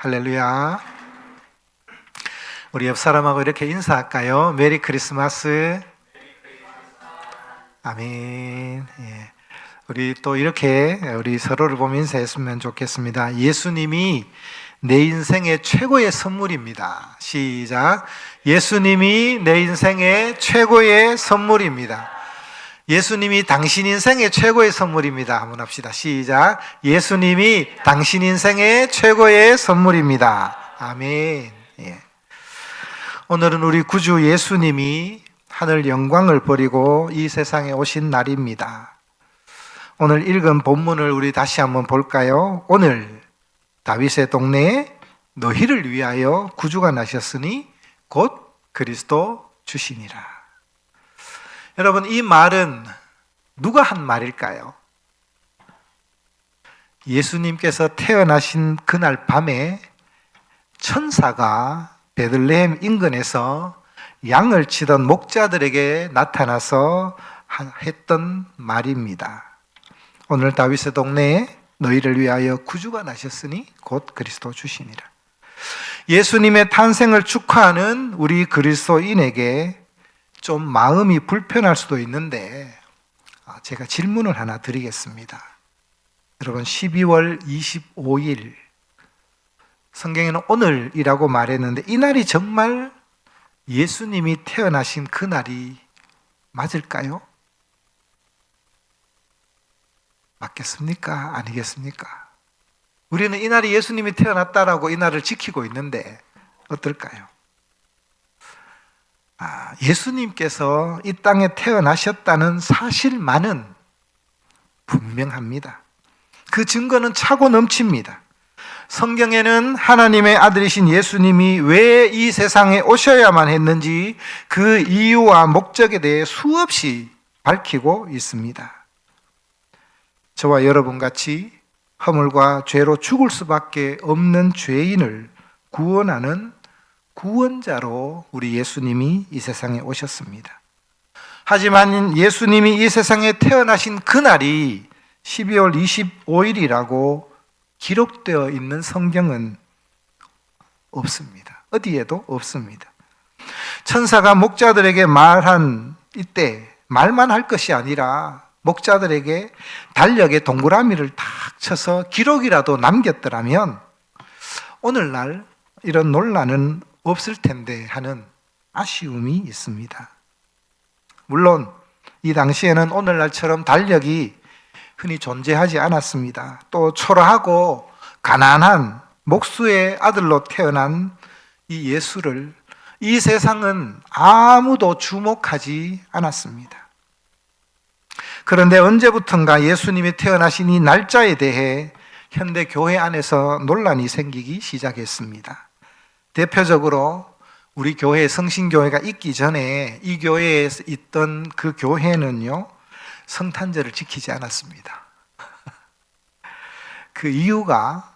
할렐루야. 우리 옆 사람하고 이렇게 인사할까요? 메리 크리스마스. 아멘. 예. 우리 또 이렇게 우리 서로를 보며 인사했으면 좋겠습니다. 예수님이 내 인생의 최고의 선물입니다. 시작. 예수님이 내 인생의 최고의 선물입니다. 예수님이 당신 인생의 최고의 선물입니다. 한번 합시다. 시작. 예수님이 당신 인생의 최고의 선물입니다. 아멘. 예. 오늘은 우리 구주 예수님이 하늘 영광을 버리고 이 세상에 오신 날입니다. 오늘 읽은 본문을 우리 다시 한번 볼까요? 오늘 다윗의 동네에 너희를 위하여 구주가 나셨으니 곧 그리스도 주시니라. 여러분, 이 말은 누가 한 말일까요? 예수님께서 태어나신 그날 밤에 천사가 베들레헴 인근에서 양을 치던 목자들에게 나타나서 했던 말입니다. 오늘 다윗의 동네에 너희를 위하여 구주가 나셨으니 곧 그리스도 주시니라. 예수님의 탄생을 축하하는 우리 그리스도인에게 좀 마음이 불편할 수도 있는데 제가 질문을 하나 드리겠습니다. 여러분, 12월 25일 성경에는 오늘이라고 말했는데 이 날이 정말 예수님이 태어나신 그 날이 맞을까요? 맞겠습니까? 아니겠습니까? 우리는 이 날이 예수님이 태어났다라고 이 날을 지키고 있는데 어떨까요? 예수님께서 이 땅에 태어나셨다는 사실만은 분명합니다. 그 증거는 차고 넘칩니다. 성경에는 하나님의 아들이신 예수님이 왜 이 세상에 오셔야만 했는지 그 이유와 목적에 대해 수없이 밝히고 있습니다. 저와 여러분같이 허물과 죄로 죽을 수밖에 없는 죄인을 구원하는 구원자로 우리 예수님이 이 세상에 오셨습니다. 하지만 예수님이 이 세상에 태어나신 그날이 12월 25일이라고 기록되어 있는 성경은 없습니다. 어디에도 없습니다. 천사가 목자들에게 말한 이때 말만 할 것이 아니라 목자들에게 달력에 동그라미를 탁 쳐서 기록이라도 남겼더라면 오늘날 이런 논란은 없을 텐데 하는 아쉬움이 있습니다. 물론 이 당시에는 오늘날처럼 달력이 흔히 존재하지 않았습니다. 또 초라하고 가난한 목수의 아들로 태어난 이 예수를 이 세상은 아무도 주목하지 않았습니다. 그런데 언제부턴가 예수님이 태어나신 이 날짜에 대해 현대 교회 안에서 논란이 생기기 시작했습니다. 대표적으로 우리 교회 성신교회가 있기 전에 이 교회에 있던 그 교회는요, 성탄절을 지키지 않았습니다. 그 이유가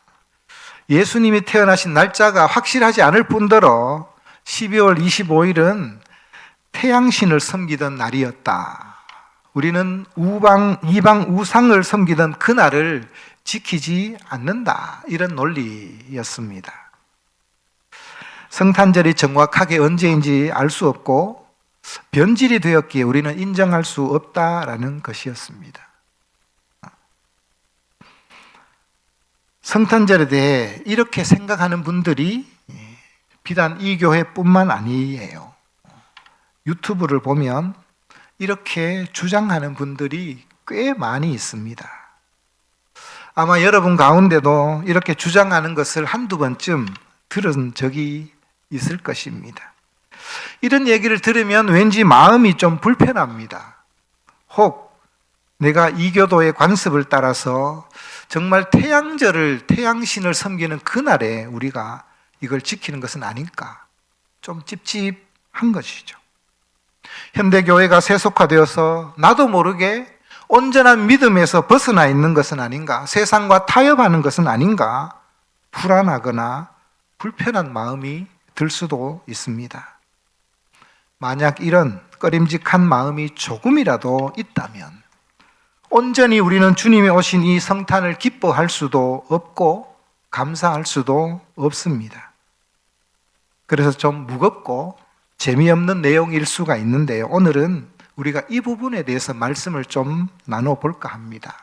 예수님이 태어나신 날짜가 확실하지 않을 뿐더러 12월 25일은 태양신을 섬기던 날이었다. 우리는 이방 우상을 섬기던 그날을 지키지 않는다. 이런 논리였습니다. 성탄절이 정확하게 언제인지 알 수 없고 변질이 되었기에 우리는 인정할 수 없다라는 것이었습니다. 성탄절에 대해 이렇게 생각하는 분들이 비단 이 교회뿐만 아니에요. 유튜브를 보면 이렇게 주장하는 분들이 꽤 많이 있습니다. 아마 여러분 가운데도 이렇게 주장하는 것을 한두 번쯤 들은 적이 있을 것입니다. 이런 얘기를 들으면 왠지 마음이 좀 불편합니다. 혹 내가 이 교도의 관습을 따라서 정말 태양신을 섬기는 그날에 우리가 이걸 지키는 것은 아닐까, 좀 찝찝한 것이죠. 현대교회가 세속화되어서 나도 모르게 온전한 믿음에서 벗어나 있는 것은 아닌가, 세상과 타협하는 것은 아닌가, 불안하거나 불편한 마음이 들 수도 있습니다. 만약 이런 꺼림직한 마음이 조금이라도 있다면 온전히 우리는 주님이 오신 이 성탄을 기뻐할 수도 없고 감사할 수도 없습니다. 그래서 좀 무겁고 재미없는 내용일 수가 있는데요. 오늘은 우리가 이 부분에 대해서 말씀을 좀 나눠볼까 합니다.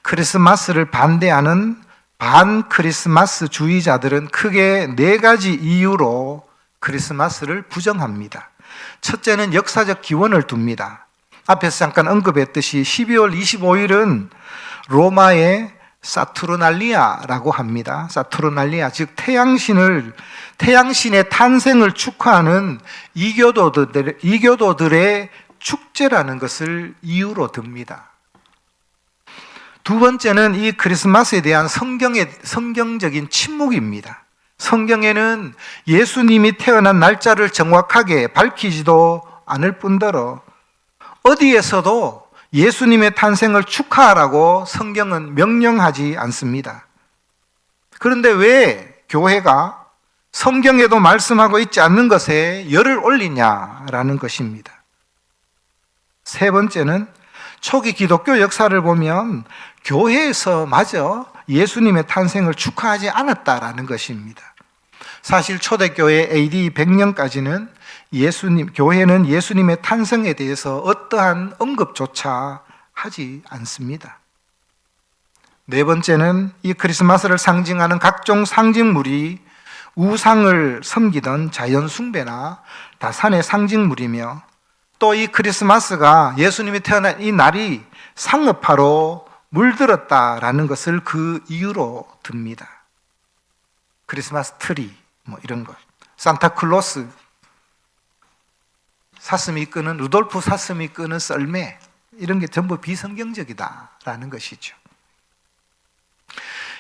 크리스마스를 반대하는 반크리스마스 주의자들은 크게 4가지 이유로 크리스마스를 부정합니다. 첫째는 역사적 기원을 둡니다. 앞에서 잠깐 언급했듯이 12월 25일은 로마의 사투르날리아라고 합니다. 사투르날리아, 즉 태양신의 탄생을 축하하는 이교도들의 축제라는 것을 이유로 듭니다. 두 번째는 이 크리스마스에 대한 성경적인 침묵입니다. 성경에는 예수님이 태어난 날짜를 정확하게 밝히지도 않을 뿐더러 어디에서도 예수님의 탄생을 축하하라고 성경은 명령하지 않습니다. 그런데 왜 교회가 성경에도 말씀하고 있지 않는 것에 열을 올리냐라는 것입니다. 세 번째는 초기 기독교 역사를 보면 교회에서 마저 예수님의 탄생을 축하하지 않았다라는 것입니다. 사실 초대교회 AD 100년까지는 교회는 예수님의 탄생에 대해서 어떠한 언급조차 하지 않습니다. 네 번째는 이 크리스마스를 상징하는 각종 상징물이 우상을 섬기던 자연 숭배나 다산의 상징물이며 또 이 크리스마스가 예수님이 태어난 이 날이 상업화로 물들었다라는 것을 그 이유로 듭니다. 크리스마스 트리 이런 것, 산타클로스, 루돌프 사슴이 끄는 썰매, 이런 게 전부 비성경적이다라는 것이죠.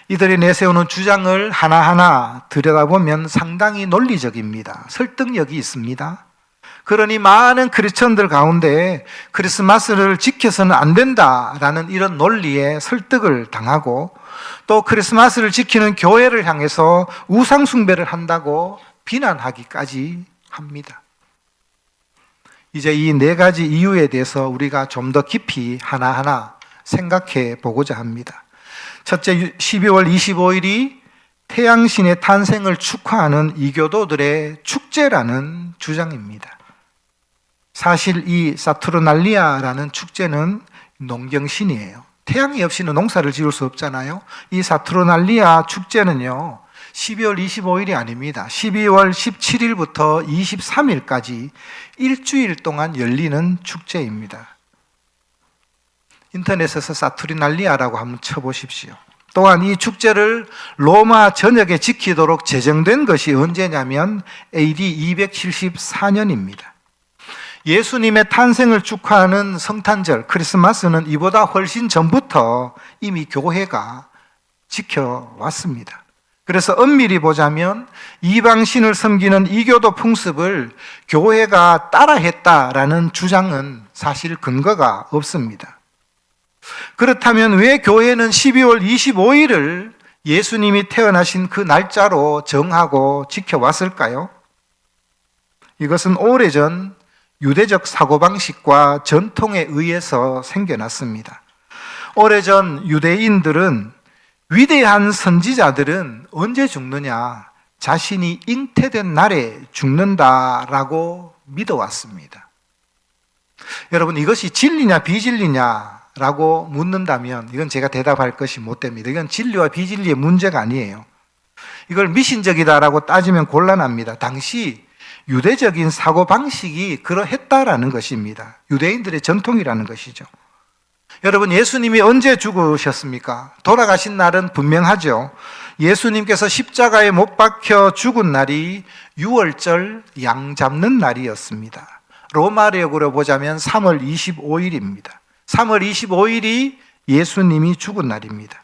이들이 내세우는 주장을 하나하나 들여다보면 상당히 논리적입니다. 설득력이 있습니다. 그러니 많은 크리스천들 가운데 크리스마스를 지켜서는 안 된다라는 이런 논리에 설득을 당하고 또 크리스마스를 지키는 교회를 향해서 우상숭배를 한다고 비난하기까지 합니다. 이제 이 4가지 이유에 대해서 우리가 좀 더 깊이 하나하나 생각해 보고자 합니다. 첫째, 12월 25일이 태양신의 탄생을 축하하는 이교도들의 축제라는 주장입니다. 사실 이 사투르날리아라는 축제는 농경신이에요. 태양이 없이는 농사를 지을 수 없잖아요. 이 사투르날리아 축제는요, 12월 25일이 아닙니다. 12월 17일부터 23일까지 일주일 동안 열리는 축제입니다. 인터넷에서 사투르날리아라고 한번 쳐보십시오. 또한 이 축제를 로마 전역에 지키도록 제정된 것이 언제냐면 AD 274년입니다. 예수님의 탄생을 축하하는 성탄절, 크리스마스는 이보다 훨씬 전부터 이미 교회가 지켜왔습니다. 그래서 엄밀히 보자면 이방신을 섬기는 이교도 풍습을 교회가 따라했다라는 주장은 사실 근거가 없습니다. 그렇다면 왜 교회는 12월 25일을 예수님이 태어나신 그 날짜로 정하고 지켜왔을까요? 이것은 오래전 유대적 사고방식과 전통에 의해서 생겨났습니다. 오래전 유대인들은 위대한 선지자들은 언제 죽느냐? 자신이 잉태된 날에 죽는다라고 믿어왔습니다. 여러분, 이것이 진리냐 비진리냐라고 묻는다면 이건 제가 대답할 것이 못 됩니다. 이건 진리와 비진리의 문제가 아니에요. 이걸 미신적이다라고 따지면 곤란합니다. 당시 유대적인 사고방식이 그러했다라는 것입니다. 유대인들의 전통이라는 것이죠. 여러분, 예수님이 언제 죽으셨습니까? 돌아가신 날은 분명하죠. 예수님께서 십자가에 못 박혀 죽은 날이 6월절 양 잡는 날이었습니다. 로마력으로 보자면 3월 25일입니다. 3월 25일이 예수님이 죽은 날입니다.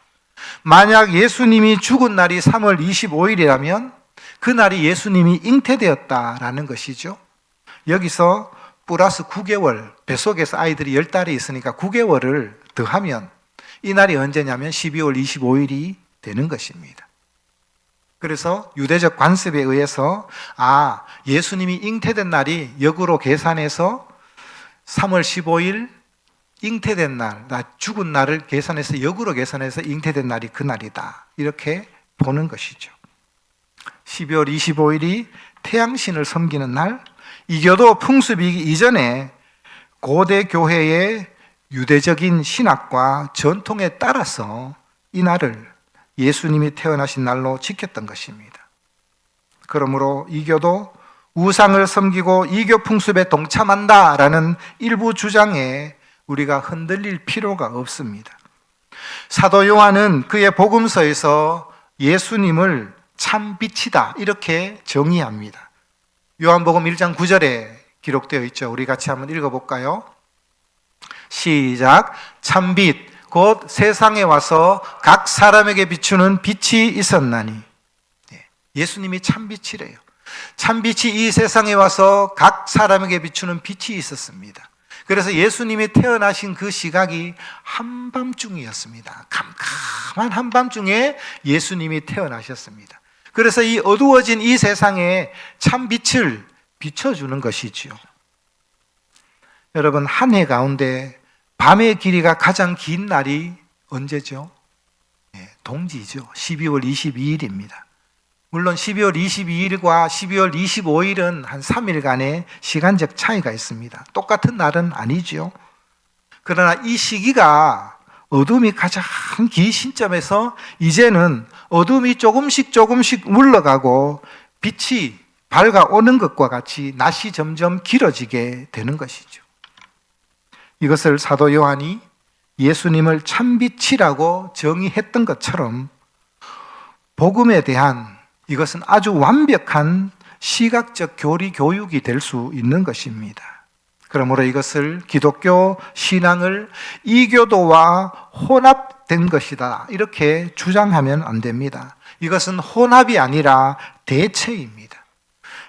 만약 예수님이 죽은 날이 3월 25일이라면 그 날이 예수님이 잉태되었다라는 것이죠. 여기서 플러스 9개월, 뱃속에서 아이들이 10달이 있으니까 9개월을 더하면 이 날이 언제냐면 12월 25일이 되는 것입니다. 그래서 유대적 관습에 의해서 예수님이 잉태된 날이 역으로 계산해서 3월 15일 잉태된 날, 나 죽은 날을 계산해서 역으로 계산해서 잉태된 날이 그날이다. 이렇게 보는 것이죠. 12월 25일이 태양신을 섬기는 날, 이교도 풍습이기 이전에 고대 교회의 유대적인 신학과 전통에 따라서 이 날을 예수님이 태어나신 날로 지켰던 것입니다. 그러므로 이교도 우상을 섬기고 이교 풍습에 동참한다라는 일부 주장에 우리가 흔들릴 필요가 없습니다. 사도 요한은 그의 복음서에서 예수님을 참 빛이다 이렇게 정의합니다. 요한복음 1장 9절에 기록되어 있죠. 우리 같이 한번 읽어볼까요? 시작. 참빛 곧 세상에 와서 각 사람에게 비추는 빛이 있었나니. 예수님이 참빛이래요. 참빛이 이 세상에 와서 각 사람에게 비추는 빛이 있었습니다. 그래서 예수님이 태어나신 그 시각이 한밤중이었습니다. 캄캄한 한밤중에 예수님이 태어나셨습니다. 그래서 이 어두워진 이 세상에 참빛을 비춰주는 것이지요. 여러분, 한 해 가운데 밤의 길이가 가장 긴 날이 언제죠? 동지죠. 12월 22일입니다. 물론 12월 22일과 12월 25일은 한 3일간의 시간적 차이가 있습니다. 똑같은 날은 아니죠. 그러나 이 시기가 어둠이 가장 긴 시점에서 이제는 어둠이 조금씩 물러가고 빛이 밝아오는 것과 같이 낮이 점점 길어지게 되는 것이죠. 이것을 사도 요한이 예수님을 참빛이라고 정의했던 것처럼 복음에 대한 이것은 아주 완벽한 시각적 교육이 될 수 있는 것입니다. 그러므로 이것을 기독교 신앙을 이교도와 혼합된 것이다 이렇게 주장하면 안 됩니다. 이것은 혼합이 아니라 대체입니다.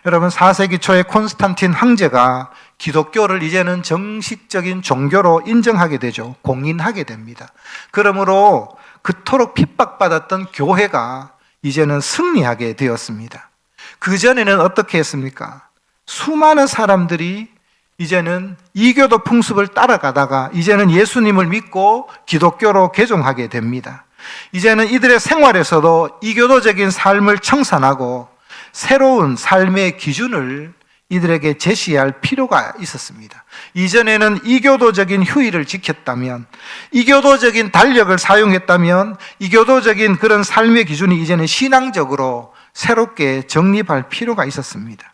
여러분, 4세기 초에 콘스탄틴 황제가 기독교를 이제는 정식적인 종교로 인정하게 되죠. 공인하게 됩니다. 그러므로 그토록 핍박받았던 교회가 이제는 승리하게 되었습니다. 그전에는 어떻게 했습니까? 수많은 사람들이 이제는 이교도 풍습을 따라가다가 이제는 예수님을 믿고 기독교로 개종하게 됩니다. 이제는 이들의 생활에서도 이교도적인 삶을 청산하고 새로운 삶의 기준을 이들에게 제시할 필요가 있었습니다. 이전에는 이교도적인 휴일을 지켰다면, 이교도적인 달력을 사용했다면, 이교도적인 그런 삶의 기준이 이제는 신앙적으로 새롭게 정립할 필요가 있었습니다.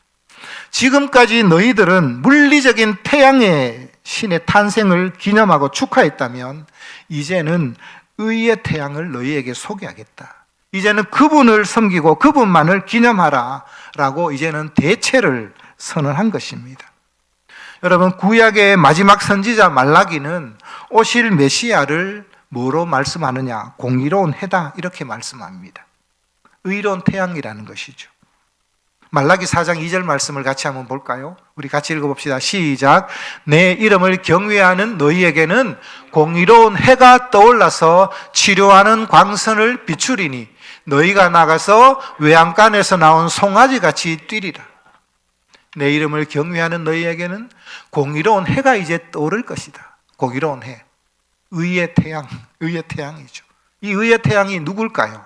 지금까지 너희들은 물리적인 태양의 신의 탄생을 기념하고 축하했다면, 이제는 의의 태양을 너희에게 소개하겠다. 이제는 그분을 섬기고 그분만을 기념하라 라고 이제는 대체를 선언한 것입니다. 여러분, 구약의 마지막 선지자 말라기는 오실 메시아를 뭐로 말씀하느냐? 공의로운 해다 이렇게 말씀합니다. 의로운 태양이라는 것이죠. 말라기 4장 2절 말씀을 같이 한번 볼까요? 우리 같이 읽어봅시다. 시작. 내 이름을 경외하는 너희에게는 공의로운 해가 떠올라서 치료하는 광선을 비추리니 너희가 나가서 외양간에서 나온 송아지같이 뛰리라. 내 이름을 경외하는 너희에게는 공의로운 해가 이제 떠오를 것이다. 공의로운 해. 의의 태양, 의의 태양이죠. 이 의의 태양이 누굴까요?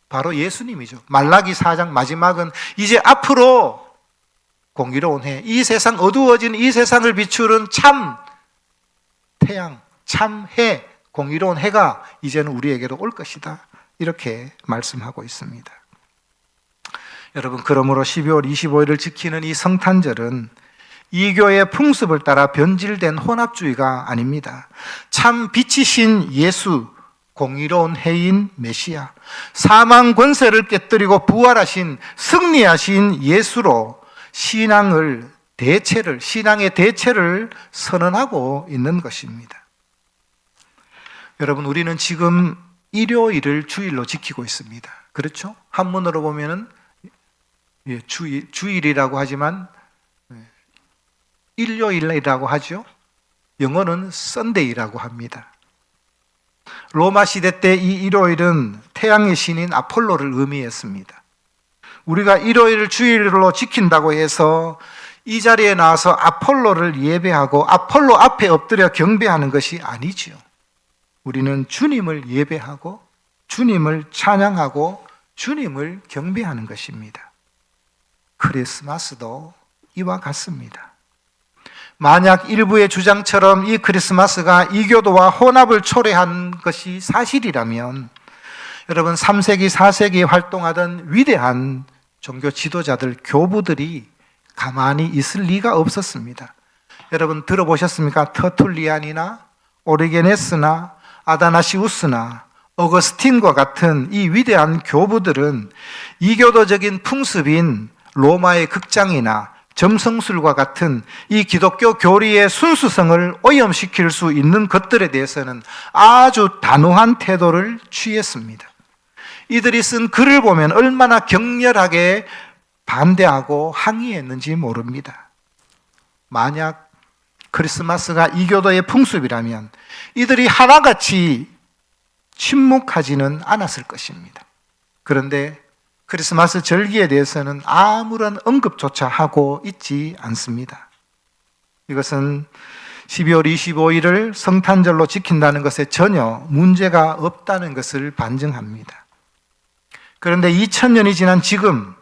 바로 예수님이죠. 말라기 4장 마지막은 이제 앞으로 공의로운 해, 이 세상 어두워진 이 세상을 비추는 참 태양, 참 해, 공의로운 해가 이제는 우리에게로 올 것이다. 이렇게 말씀하고 있습니다. 여러분, 그러므로 12월 25일을 지키는 이 성탄절은 이교의 풍습을 따라 변질된 혼합주의가 아닙니다. 참 빛이신 예수, 공의로운 해인 메시아, 사망 권세를 깨뜨리고 부활하신 승리하신 예수로 신앙의 대체를 선언하고 있는 것입니다. 여러분, 우리는 지금 일요일을 주일로 지키고 있습니다. 그렇죠? 한문으로 보면은 주일이라고 하지만 일요일이라고 하죠. 영어는 썬데이라고 합니다. 로마 시대 때 이 일요일은 태양의 신인 아폴로를 의미했습니다. 우리가 일요일을 주일로 지킨다고 해서 이 자리에 나와서 아폴로를 예배하고 아폴로 앞에 엎드려 경배하는 것이 아니지요. 우리는 주님을 예배하고 주님을 찬양하고 주님을 경배하는 것입니다. 크리스마스도 이와 같습니다. 만약 일부의 주장처럼 이 크리스마스가 이교도와 혼합을 초래한 것이 사실이라면 여러분 3세기, 4세기에 활동하던 위대한 종교 지도자들, 교부들이 가만히 있을 리가 없었습니다. 여러분 들어보셨습니까? 터툴리안이나 오리게네스나 아다나시우스나 어거스틴과 같은 이 위대한 교부들은 이교도적인 풍습인 로마의 극장이나 점성술과 같은 이 기독교 교리의 순수성을 오염시킬 수 있는 것들에 대해서는 아주 단호한 태도를 취했습니다. 이들이 쓴 글을 보면 얼마나 격렬하게 반대하고 항의했는지 모릅니다. 만약 크리스마스가 이교도의 풍습이라면 이들이 하나같이 침묵하지는 않았을 것입니다. 그런데 크리스마스 절기에 대해서는 아무런 언급조차 하고 있지 않습니다. 이것은 12월 25일을 성탄절로 지킨다는 것에 전혀 문제가 없다는 것을 반증합니다. 그런데 2000년이 지난 지금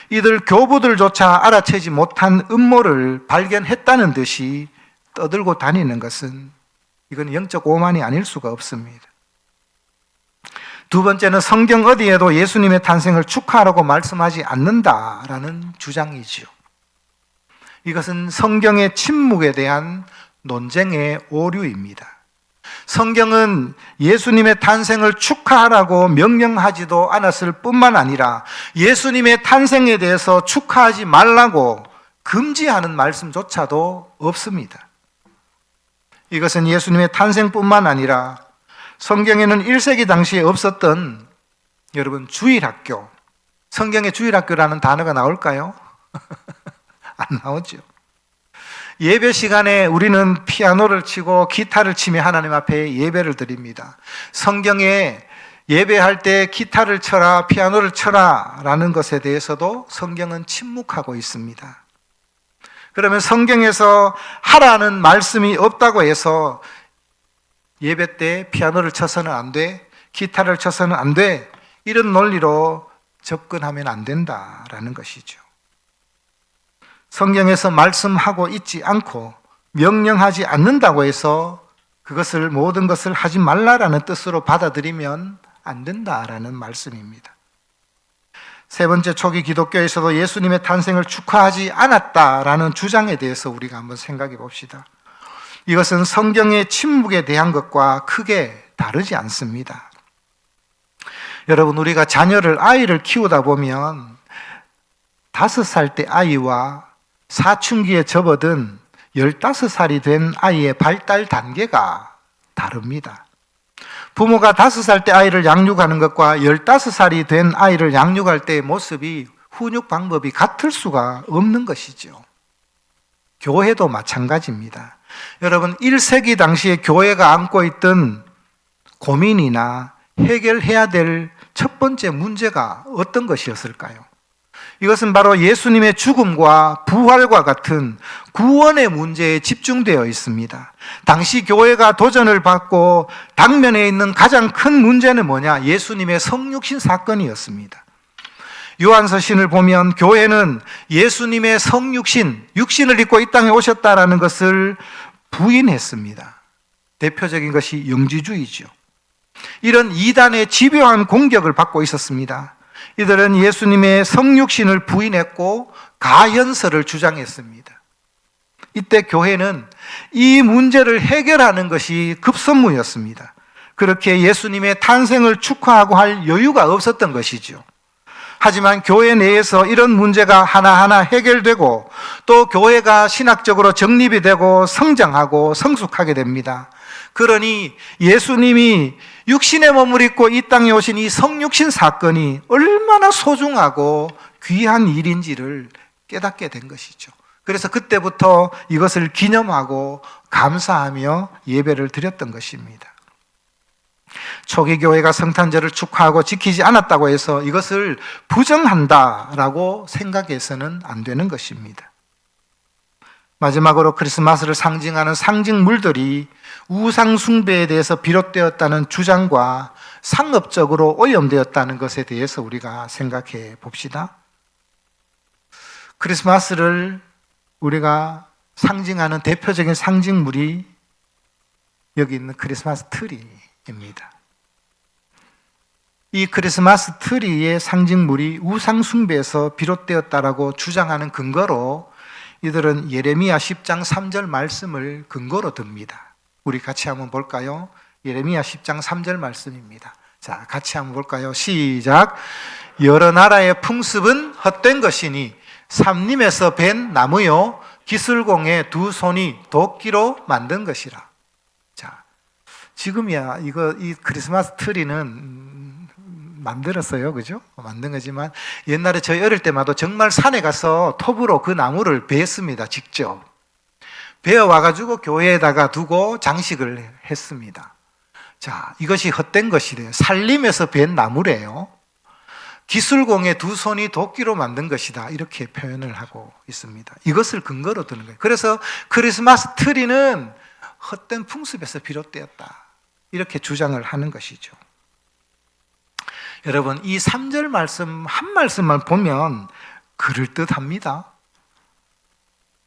이들 교부들조차 알아채지 못한 음모를 발견했다는 듯이 떠들고 다니는 것은 이건 영적 오만이 아닐 수가 없습니다. 두 번째는 성경 어디에도 예수님의 탄생을 축하하라고 말씀하지 않는다라는 주장이지요. 이것은 성경의 침묵에 대한 논쟁의 오류입니다. 성경은 예수님의 탄생을 축하하라고 명령하지도 않았을 뿐만 아니라 예수님의 탄생에 대해서 축하하지 말라고 금지하는 말씀조차도 없습니다. 이것은 예수님의 탄생뿐만 아니라 성경에는 1세기 당시에 없었던 여러분 주일학교, 성경에 주일학교라는 단어가 나올까요? 안 나오죠. 예배 시간에 우리는 피아노를 치고 기타를 치며 하나님 앞에 예배를 드립니다. 성경에 예배할 때 기타를 쳐라, 피아노를 쳐라 라는 것에 대해서도 성경은 침묵하고 있습니다. 그러면 성경에서 하라는 말씀이 없다고 해서 예배 때 피아노를 쳐서는 안 돼, 기타를 쳐서는 안 돼, 이런 논리로 접근하면 안 된다라는 것이죠. 성경에서 말씀하고 있지 않고 명령하지 않는다고 해서 그것을 모든 것을 하지 말라라는 뜻으로 받아들이면 안 된다라는 말씀입니다. 세 번째, 초기 기독교에서도 예수님의 탄생을 축하하지 않았다라는 주장에 대해서 우리가 한번 생각해 봅시다. 이것은 성경의 침묵에 대한 것과 크게 다르지 않습니다. 여러분, 우리가 아이를 키우다 보면 5살 때 아이와 사춘기에 접어든 15살이 된 아이의 발달 단계가 다릅니다. 부모가 5살 때 아이를 양육하는 것과 15살이 된 아이를 양육할 때의 모습이 훈육 방법이 같을 수가 없는 것이죠. 교회도 마찬가지입니다. 여러분, 1세기 당시에 교회가 안고 있던 고민이나 해결해야 될 첫 번째 문제가 어떤 것이었을까요? 이것은 바로 예수님의 죽음과 부활과 같은 구원의 문제에 집중되어 있습니다. 당시 교회가 도전을 받고 당면에 있는 가장 큰 문제는 뭐냐? 예수님의 성육신 사건이었습니다. 요한서신을 보면 교회는 예수님의 성육신, 육신을 입고 이 땅에 오셨다라는 것을 부인했습니다. 대표적인 것이 영지주의죠. 이런 이단의 집요한 공격을 받고 있었습니다. 이들은 예수님의 성육신을 부인했고 가현설을 주장했습니다. 이때 교회는 이 문제를 해결하는 것이 급선무였습니다. 그렇게 예수님의 탄생을 축하하고 할 여유가 없었던 것이죠. 하지만 교회 내에서 이런 문제가 하나하나 해결되고 또 교회가 신학적으로 정립이 되고 성장하고 성숙하게 됩니다. 그러니 예수님이 육신의 몸을 입고 이 땅에 오신 이 성육신 사건이 얼마나 소중하고 귀한 일인지를 깨닫게 된 것이죠. 그래서 그때부터 이것을 기념하고 감사하며 예배를 드렸던 것입니다. 초기 교회가 성탄절을 축하하고 지키지 않았다고 해서 이것을 부정한다라고 생각해서는 안 되는 것입니다. 마지막으로 크리스마스를 상징하는 상징물들이 우상 숭배에 대해서 비롯되었다는 주장과 상업적으로 오염되었다는 것에 대해서 우리가 생각해 봅시다. 크리스마스를 우리가 상징하는 대표적인 상징물이 여기 있는 크리스마스 트리입니다. 이 크리스마스 트리의 상징물이 우상 숭배에서 비롯되었다라고 주장하는 근거로 이들은 예레미야 10장 3절 말씀을 근거로 듭니다. 우리 같이 한번 볼까요? 예레미야 10장 3절 말씀입니다. 자, 같이 한번 볼까요? 시작. 여러 나라의 풍습은 헛된 것이니 삼림에서 벤 나무요 기술공의 두 손이 도끼로 만든 것이라. 자, 지금이야 이 크리스마스 트리는 만들었어요, 그죠? 만든 거지만 옛날에 저희 어릴 때마다 정말 산에 가서 톱으로 그 나무를 베었습니다. 직접 베어 와가지고 교회에다가 두고 장식을 했습니다. 자, 이것이 헛된 것이래요. 산림에서 벤 나무래요. 기술공의 두 손이 도끼로 만든 것이다, 이렇게 표현을 하고 있습니다. 이것을 근거로 드는 거예요. 그래서 크리스마스 트리는 헛된 풍습에서 비롯되었다, 이렇게 주장을 하는 것이죠. 여러분, 이 3절 말씀 한 말씀만 보면 그럴듯합니다.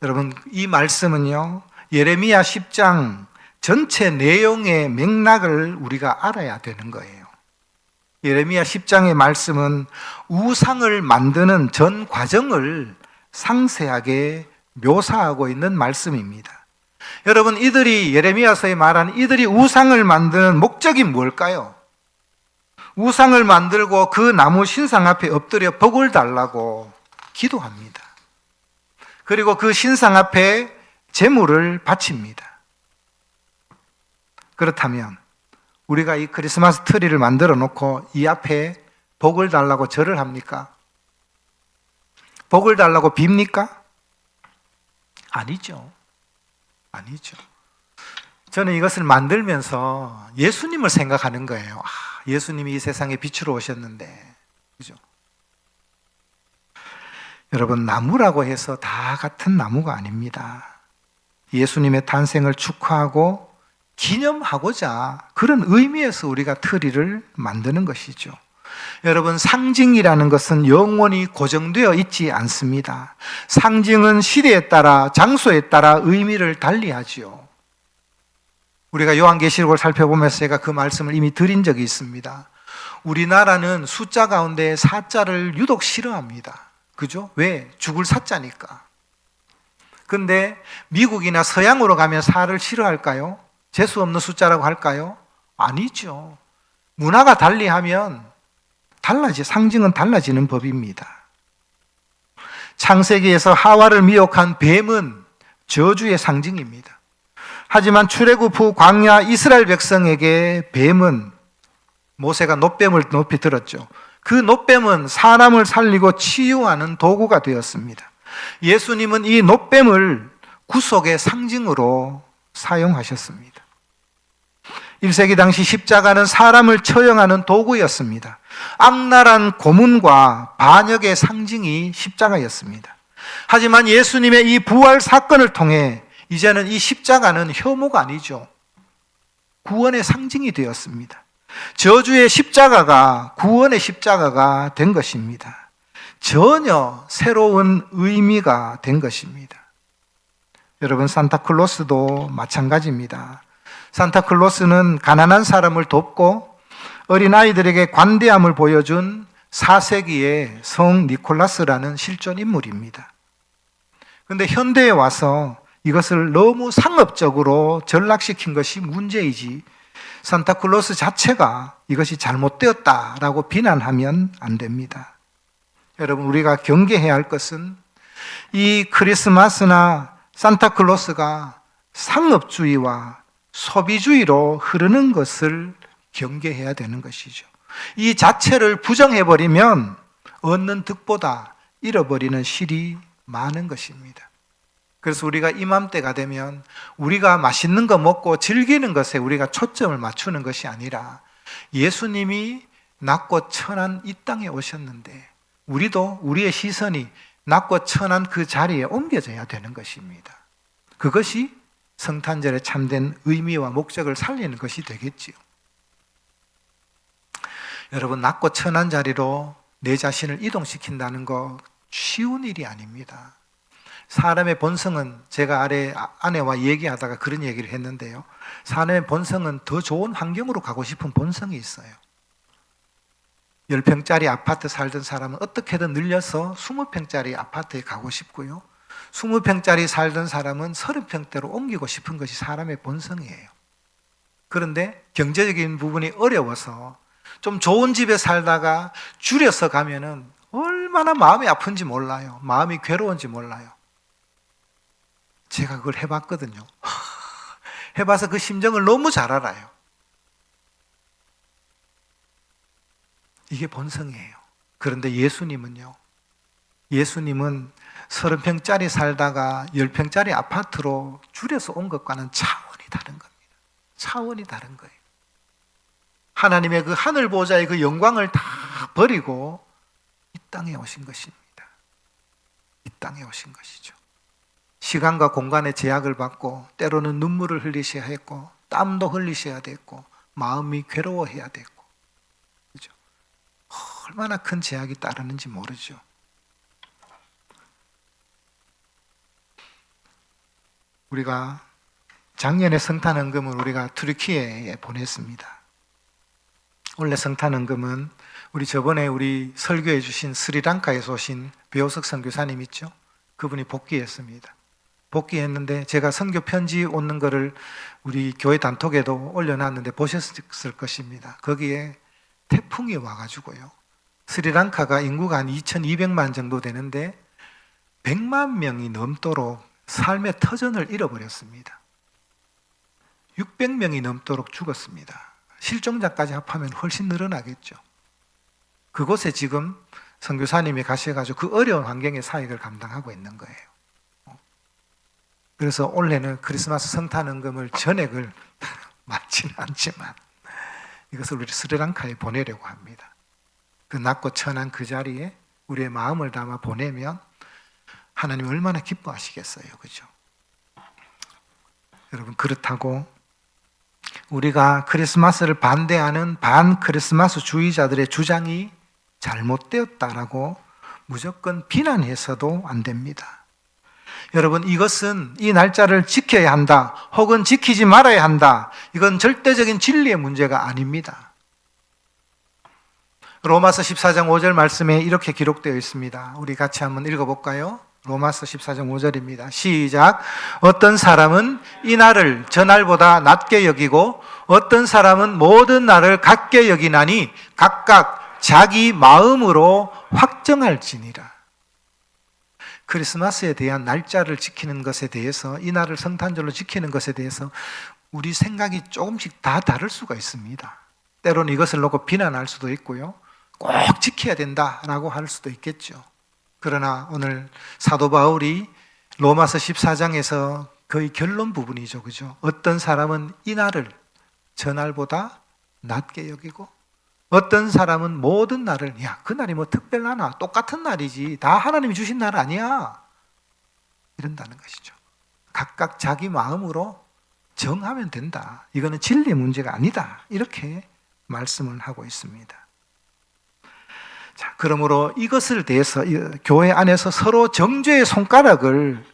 여러분, 이 말씀은요, 예레미야 10장 전체 내용의 맥락을 우리가 알아야 되는 거예요. 예레미야 10장의 말씀은 우상을 만드는 전 과정을 상세하게 묘사하고 있는 말씀입니다. 여러분, 이들이 예레미야서에 말하는 이들이 우상을 만드는 목적이 뭘까요? 우상을 만들고 그 나무 신상 앞에 엎드려 복을 달라고 기도합니다. 그리고 그 신상 앞에 제물을 바칩니다. 그렇다면 우리가 이 크리스마스 트리를 만들어 놓고 이 앞에 복을 달라고 절을 합니까? 복을 달라고 빕니까? 아니죠. 아니죠. 저는 이것을 만들면서 예수님을 생각하는 거예요. 예수님이 이 세상에 빛으로 오셨는데, 그죠? 여러분, 나무라고 해서 다 같은 나무가 아닙니다. 예수님의 탄생을 축하하고 기념하고자 그런 의미에서 우리가 트리를 만드는 것이죠. 여러분, 상징이라는 것은 영원히 고정되어 있지 않습니다. 상징은 시대에 따라, 장소에 따라 의미를 달리하지요. 우리가 요한계시록을 살펴보면서 제가 그 말씀을 이미 드린 적이 있습니다. 우리나라는 숫자 가운데 사자를 유독 싫어합니다. 그죠? 왜? 죽을 사자니까. 근데 미국이나 서양으로 가면 사를 싫어할까요? 재수 없는 숫자라고 할까요? 아니죠. 문화가 달리하면 상징은 달라지는 법입니다. 창세기에서 하와를 미혹한 뱀은 저주의 상징입니다. 하지만 출애굽 후 광야 이스라엘 백성에게 뱀은, 모세가 놋뱀을 높이 들었죠. 그 놋뱀은 사람을 살리고 치유하는 도구가 되었습니다. 예수님은 이 놋뱀을 구속의 상징으로 사용하셨습니다. 1세기 당시 십자가는 사람을 처형하는 도구였습니다. 악랄한 고문과 반역의 상징이 십자가였습니다. 하지만 예수님의 이 부활 사건을 통해 이제는 이 십자가는 혐오가 아니죠. 구원의 상징이 되었습니다. 저주의 십자가가 구원의 십자가가 된 것입니다. 전혀 새로운 의미가 된 것입니다. 여러분, 산타클로스도 마찬가지입니다. 산타클로스는 가난한 사람을 돕고 어린아이들에게 관대함을 보여준 4세기의 성 니콜라스라는 실존 인물입니다. 그런데 현대에 와서 이것을 너무 상업적으로 전락시킨 것이 문제이지, 산타클로스 자체가 이것이 잘못되었다라고 비난하면 안 됩니다. 여러분, 우리가 경계해야 할 것은 이 크리스마스나 산타클로스가 상업주의와 소비주의로 흐르는 것을 경계해야 되는 것이죠. 이 자체를 부정해버리면 얻는 득보다 잃어버리는 실이 많은 것입니다. 그래서 우리가 이맘때가 되면 우리가 맛있는 거 먹고 즐기는 것에 우리가 초점을 맞추는 것이 아니라 예수님이 낮고 천한 이 땅에 오셨는데 우리도 우리의 시선이 낮고 천한 그 자리에 옮겨져야 되는 것입니다. 그것이 성탄절의 참된 의미와 목적을 살리는 것이 되겠지요. 여러분, 낮고 천한 자리로 내 자신을 이동시킨다는 거 쉬운 일이 아닙니다. 사람의 본성은, 제가 아내와 얘기하다가 그런 얘기를 했는데요, 사람의 본성은 더 좋은 환경으로 가고 싶은 본성이 있어요. 10평짜리 아파트 살던 사람은 어떻게든 늘려서 20평짜리 아파트에 가고 싶고요, 20평짜리 살던 사람은 30평대로 옮기고 싶은 것이 사람의 본성이에요. 그런데 경제적인 부분이 어려워서 좀 좋은 집에 살다가 줄여서 가면은 얼마나 마음이 아픈지 몰라요. 마음이 괴로운지 몰라요. 제가 그걸 해봤거든요. 해봐서 그 심정을 너무 잘 알아요. 이게 본성이에요. 그런데 예수님은요, 예수님은 30평짜리 살다가 10평짜리 아파트로 줄여서 온 것과는 차원이 다른 겁니다. 차원이 다른 거예요. 하나님의 그 하늘 보좌의 그 영광을 다 버리고 이 땅에 오신 것입니다. 이 땅에 오신 것이죠. 시간과 공간의 제약을 받고 때로는 눈물을 흘리셔야 했고 땀도 흘리셔야 됐고 마음이 괴로워해야 됐고, 그죠? 얼마나 큰 제약이 따르는지 모르죠. 우리가 작년에 성탄헌금을 우리가 튀르키예에 보냈습니다. 원래 성탄헌금은 저번에 우리 설교해 주신 스리랑카에서 오신 배우석 선교사님 있죠? 그분이 복귀했습니다. 복귀했는데 제가 선교 편지 오는 거를 우리 교회 단톡에도 올려놨는데 보셨을 것입니다. 거기에 태풍이 와가지고요, 스리랑카가 인구가 한 2200만 정도 되는데 100만 명이 넘도록 삶의 터전을 잃어버렸습니다. 600명이 넘도록 죽었습니다. 실종자까지 합하면 훨씬 늘어나겠죠. 그곳에 지금 선교사님이 가셔가지고 그 어려운 환경의 사역을 감당하고 있는 거예요. 그래서 올해는 크리스마스 성탄헌금을 전액을 많지는 않지만 이것을 우리 스리랑카에 보내려고 합니다. 그 낮고 천한 그 자리에 우리의 마음을 담아 보내면 하나님 얼마나 기뻐하시겠어요, 그죠? 여러분, 그렇다고 우리가 크리스마스를 반대하는 반 크리스마스 주의자들의 주장이 잘못되었다라고 무조건 비난해서도 안 됩니다. 여러분, 이것은 이 날짜를 지켜야 한다 혹은 지키지 말아야 한다, 이건 절대적인 진리의 문제가 아닙니다. 로마서 14장 5절 말씀에 이렇게 기록되어 있습니다. 우리 같이 한번 읽어볼까요? 로마서 14장 5절입니다. 시작. 어떤 사람은 이 날을 저날보다 낮게 여기고 어떤 사람은 모든 날을 같게 여기나니 각각 자기 마음으로 확정할지니라. 크리스마스에 대한 날짜를 지키는 것에 대해서, 이 날을 성탄절로 지키는 것에 대해서 우리 생각이 조금씩 다 다를 수가 있습니다. 때로는 이것을 놓고 비난할 수도 있고요, 꼭 지켜야 된다라고 할 수도 있겠죠. 그러나 오늘 사도 바울이 로마서 14장에서 거의 결론 부분이죠, 그죠? 어떤 사람은 이 날을 저날보다 낮게 여기고 어떤 사람은 모든 날을, 야, 그 날이 뭐 특별하나? 똑같은 날이지. 다 하나님이 주신 날 아니야. 이런다는 것이죠. 각각 자기 마음으로 정하면 된다. 이거는 진리의 문제가 아니다. 이렇게 말씀을 하고 있습니다. 자, 그러므로 이것을 대해서 교회 안에서 서로 정죄의 손가락질을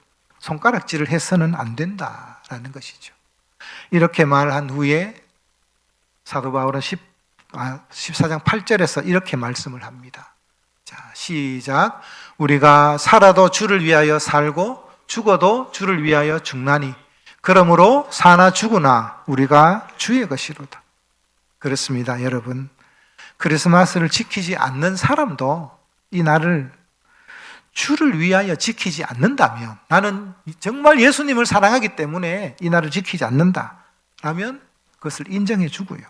해서는 안 된다라는 것이죠. 이렇게 말한 후에 사도 바울은 14장 8절에서 이렇게 말씀을 합니다. 자, 시작. 우리가 살아도 주를 위하여 살고 죽어도 주를 위하여 죽나니 그러므로 사나 죽으나 우리가 주의 것이로다. 그렇습니다, 여러분. 크리스마스를 지키지 않는 사람도 이 날을 주를 위하여 지키지 않는다면, 나는 정말 예수님을 사랑하기 때문에 이 날을 지키지 않는다라면 그것을 인정해 주고요.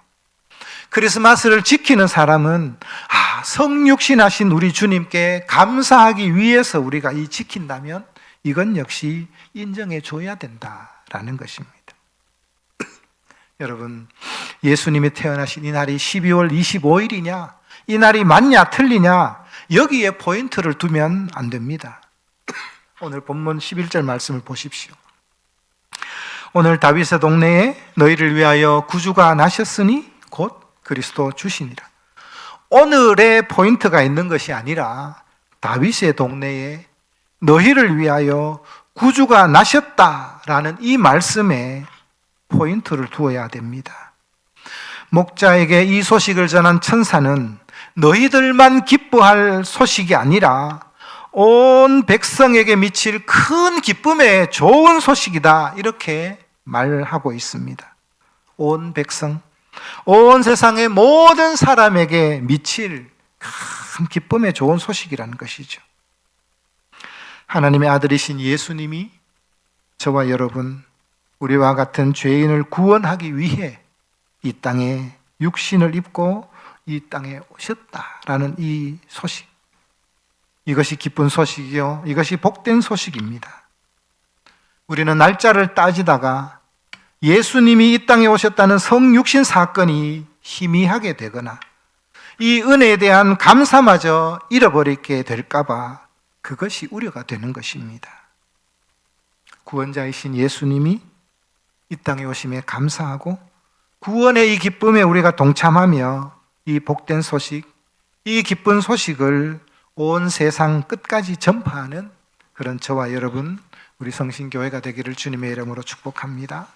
크리스마스를 지키는 사람은 성육신하신 우리 주님께 감사하기 위해서 우리가 이 지킨다면 이건 역시 인정해 줘야 된다라는 것입니다. 여러분, 예수님이 태어나신 이 날이 12월 25일이냐, 이 날이 맞냐 틀리냐, 여기에 포인트를 두면 안 됩니다. 오늘 본문 11절 말씀을 보십시오. 오늘 다윗의 동네에 너희를 위하여 구주가 나셨으니 곧 그리스도 주시니라. 오늘의 포인트가 있는 것이 아니라 다윗의 동네에 너희를 위하여 구주가 나셨다라는 이 말씀에 포인트를 두어야 됩니다. 목자에게 이 소식을 전한 천사는 너희들만 기뻐할 소식이 아니라 온 백성에게 미칠 큰 기쁨의 좋은 소식이다, 이렇게 말하고 있습니다. 온 백성, 온 세상의 모든 사람에게 미칠 큰 기쁨의 좋은 소식이라는 것이죠. 하나님의 아들이신 예수님이 저와 여러분, 우리와 같은 죄인을 구원하기 위해 이 땅에 육신을 입고 이 땅에 오셨다라는 이 소식, 이것이 기쁜 소식이요, 이것이 복된 소식입니다. 우리는 날짜를 따지다가 예수님이 이 땅에 오셨다는 성육신 사건이 희미하게 되거나 이 은혜에 대한 감사마저 잃어버리게 될까봐 그것이 우려가 되는 것입니다. 구원자이신 예수님이 이 땅에 오심에 감사하고 구원의 이 기쁨에 우리가 동참하며 이 복된 소식, 이 기쁜 소식을 온 세상 끝까지 전파하는 그런 저와 여러분, 우리 성신교회가 되기를 주님의 이름으로 축복합니다.